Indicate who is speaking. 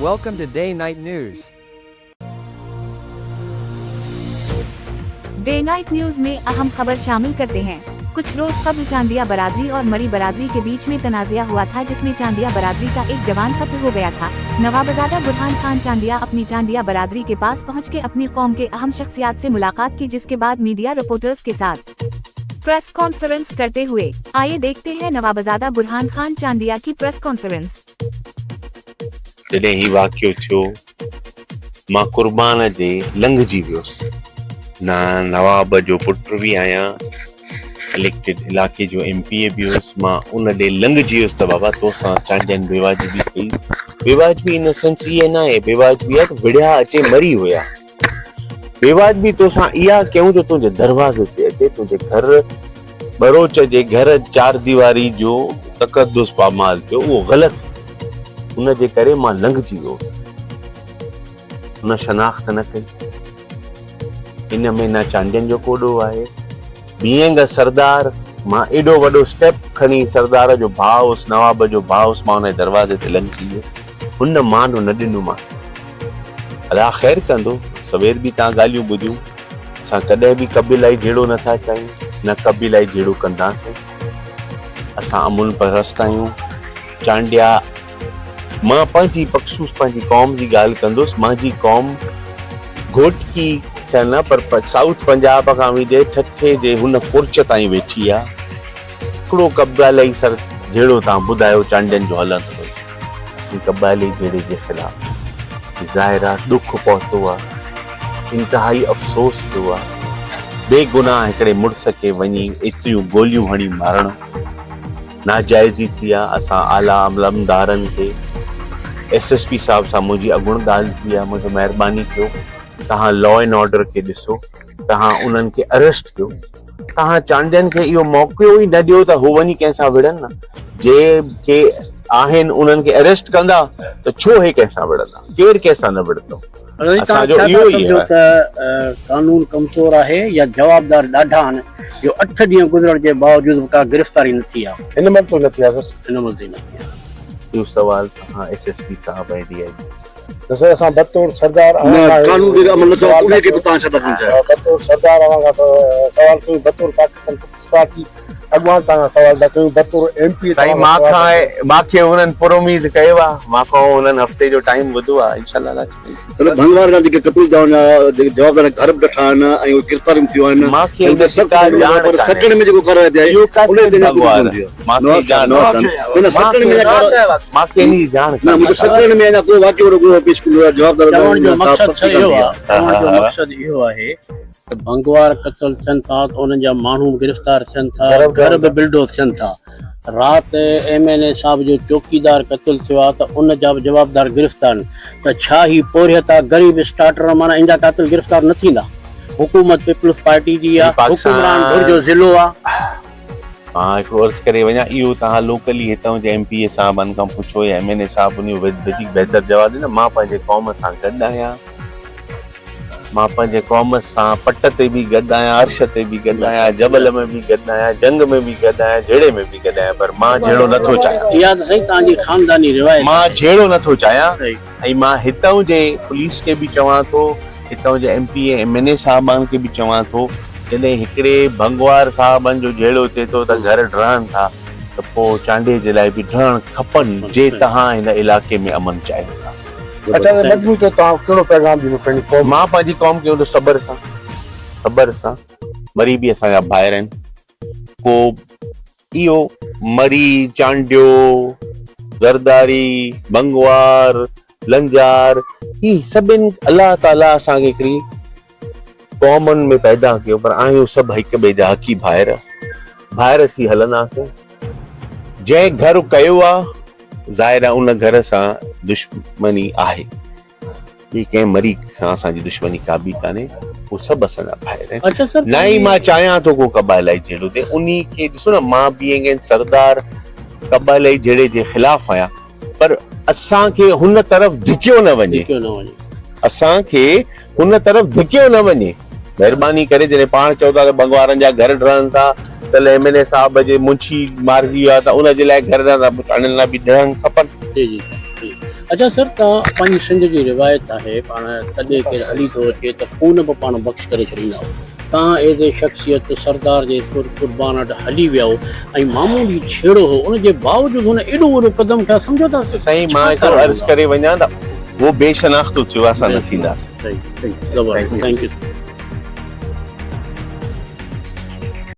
Speaker 1: Welcome to Day Night News.
Speaker 2: Day night news में अहम खबर शामिल करते हैं। कुछ रोज कबल चांदिया बरादरी और मरी बरादरी के बीच में तनाज़ा हुआ था, जिसमें चांदिया बरादरी का एक जवान कत्ल हो गया था। नवाबजादा बुरहान खान चांदिया अपनी चांदिया बरादरी के पास पहुंच के अपनी कौम के अहम शख्सियात से मुलाकात की, जिसके बाद मीडिया रिपोर्टर्स के साथ प्रेस कॉन्फ्रेंस करते हुए। आइए देखते हैं नवाबजादा बुरहान खान चांदिया की प्रेस कॉन्फ्रेंस।
Speaker 3: जॾहिं ही वाक़ियो थियो, मां कुर्बान जे लंघजी वियुसि। ना नवाब जो पुट भी आहियां, इलेक्टेड इलाके जो MP भी हुयुसि। मां उन ॾे लंघजी वियुसि त बाबा तोसां चांडियनि बेवाजिबी कई। बेवाजिबी इन सेंस इहे न आहे, बेवाजिबी आहे त विढ़िया अचे मरी हुया। बेवाजिबी तोसां इहा कयूं जो तुंहिंजे दरवाज़े ते अचे, तुंहिंजे घर बरोच जे घर चार दीवारी जो तक़दुस पामाल थियो, उहो ग़लति। उन जे करे मां लंघजी वियुसि, उन शनाख्त न कई। इन में न चांडियनि जो कोॾो आहे। बीइंग अ सरदार, मां एॾो वॾो स्टेप खणी सरदार जो भाउ हुउसि, नवाब जो भाउ हुउसि, मां हुन दरवाज़े ते लंघी वियुसि। हुन मानो न ॾिनो मां। अलाह ख़ैर कंदो, सवेर बि तव्हां ॻाल्हियूं ॿुधियूं। असां कॾहिं बि कबीलाई जहिड़ो नथा चाहियूं, न कबीलाई जहिड़ो कंदासीं। असां अमुन परस्त आहियूं। चांडिया, मां पंहिंजी बख़सूस पंहिंजी क़ौम जी ॻाल्हि कंदुसि। मुंहिंजी क़ौम घोटकी न पर साउथ पंजाब खां विझे ठठे जे हुन कुर्च ताईं वेठी आहे। हिकिड़ो कबाइली सर जहिड़ो तव्हां ॿुधायो चांडियनि जो हलंदो। असीं कबाइली जहिड़े जे ख़िलाफ़ ज़ाहिर आहे ॾुख पहुतो आहे, इंतिहाई अफ़सोस थियो आहे। बेगुनाह हिकिड़े मुड़ुस खे वञी एतिरियूं गोलियूं हणी मारणु नाजाइज़ी थी आहे। असां आला अमलदारनि खे SSP साहिब सां मुंहिंजी अॻुण ॻाल्हि थी आहे। मुंहिंजो महिरबानी कयो, तव्हां लॉ एंड ऑर्डर खे ॾिसो, तव्हां उन्हनि खे अरेस्ट कयो। तव्हां चांडियनि खे इहो मौक़ो ई न ॾियो त हू वञी कंहिंसां विढ़नि न। जेके आहिनि उन्हनि खे अरेस्ट कंदा त छो हे कंहिंसां विढ़ंदा? केरु कंहिंसां न विढ़ंदो। असांजो इहो ई आहे
Speaker 4: त कानून कमज़ोर आहे या जवाबदार ॾाढा आहिनि, जो 8 ॾींहं गुज़रण जे बावजूद का गिरफ़्तारी न थी आहे।
Speaker 3: हिन महिल न थी आहे,
Speaker 4: हिन महिल न थी आहे।
Speaker 3: इहो सवाल तव्हां SSP साहिब ऐं DIG
Speaker 5: असां बतौर सरदार
Speaker 4: कानून जो अमल नथो, उन खे बि तव्हां छा था सम्झायो?
Speaker 5: बतौर सरदार अवां सवाल कयूं, बतौर पाकिस्तान पीपल्स पार्टी अॻुवान तव्हां सवाल था कयूं, बतौर MP
Speaker 3: साईं मांखे उन्हनि पुरुमीद कयो आहे। मांखां उन्हनि हफ़्ते जो टाइम विधो आहे, इंशाल्लाह।
Speaker 4: भंगवार जा जेके कतल जवाबदार घर बि ॾिठा आहिनि ऐं गिरफ़्तारियूं थियूं आहिनि। सचण में जेको कार्रवाई थिए सचण में अञा को वाक़ियो पेश कयो। जवाबदार जो मक़सद इहो आहे त भंगवार कतल थियनि था त उन्हनि जा माण्हू गिरफ़्तार थियनि था, घर बि बिल्डो थियनि था। राति MNA साहिब जो चौकीदार कतल थियो आहे त उन जा बि जवाबदार गिरफ़्तार आहिनि। त छा ही पोरियत आहे? ग़रीब स्टार्टर माना इन जा कातिल गिरफ़्तार न थींदा? हुकूमत पीपल्स पार्टी जी आहे, हुकुमरान घुर जो ज़िलो आहे।
Speaker 3: मां हिकिड़ो अर्ज़ु करे वञा, इहो तव्हां लोकली हितां जे MPA साहिबनि खां पुछो या MNA साहिब उन वधीक बहितर जवाबु ॾिना। मां पंहिंजे क़ौम सां गॾु आहियां। मां पंहिंजे क़ौम सां पट ते बि गॾु आहियां, अर्श ते बि गॾु आहियां, जबल में बि गॾु आहियां, जंग में बि गॾु आहियां, जहिड़े में बि गॾु आहियां। पर मां जहिड़ो नथो चाहियां।
Speaker 4: इहा त सही तव्हांजी ख़ानदानी रिवायत।
Speaker 3: मां जहिड़ो नथो चाहियां। ऐं मां हितां जे पुलिस खे बि चवां थो, हितां जे MPA MNA साहिबनि खे बि चवां थो, जॾहिं हिकिड़े भंगवार साहिबनि जो जहिड़ो थिए थो त घर ढहनि था, त पोइ चांडे जे लाइ बि ढहण खपनि, जे तव्हां हिन इलाइक़े में अमन चाहियो था।
Speaker 5: अच्छा, मजबूत तो तव्हां कहिड़ो पैगाम ॾींदो पंहिंजी क़ौम?
Speaker 3: मां पंहिंजी क़ौम खे उन सबर सां मरी बि असांजा ॿाहिरि आहिनि। को इहो मरी, चांडियो, ज़रदारी, भंगवार, लंजार, ही सभिनि अलाह ताला असांखे हिकिड़ी क़ौमुनि में पैदा कयो, पर आहियूं सभु हिक ॿिए जा हक़ी भाइर थी हलंदासीं। जंहिं घर कयो आहे ज़ाहिर आहे उन घर सां दुश्मनी आहे। ॿी कंहिं मरी सां असांजी दुश्मनी का बि कान्हे, उहे सभु असांजा भाइर आहिनि। न ई मां चाहियां थो को कबाइलाई जहिड़ो थिए। उन खे ॾिसो न, मां बीइंग सरदार कबाइलाई जहिड़े जे ख़िलाफ़ आहियां, पर असांखे हुन तरफ़ धिकियो न वञे। असांखे हुन तरफ़ धिकियो न वञे। महिरबानी करे जॾहिं पाण चओ था त भंगवारनि जा घर ढहनि था, त MNA साहिब जे मुंशी मारिजी वियो आहे, त उन जे लाइ घर चाणनि लाइ बि ढहनि खपनि।
Speaker 4: अच्छा सर, तव्हां पंहिंजी सिंध जी रिवायत आहे, पाण कॾहिं केरु हली थो अचे त खून बि पाण बख़्श करे छॾींदा आहियूं। तव्हां एज़ ए शख़्सियत सरदार जे कुर्बान वटि हली विया ऐं मामूली छेड़ो हो, उनजे बावजूदि हुन एॾो वॾो कदम खयो, सम्झो था
Speaker 3: साईं मां हिकु अर्ज़ु करे वञा त उहो बेशनाख़्तो थियो, असां न थींदासीं।
Speaker 4: Thank U.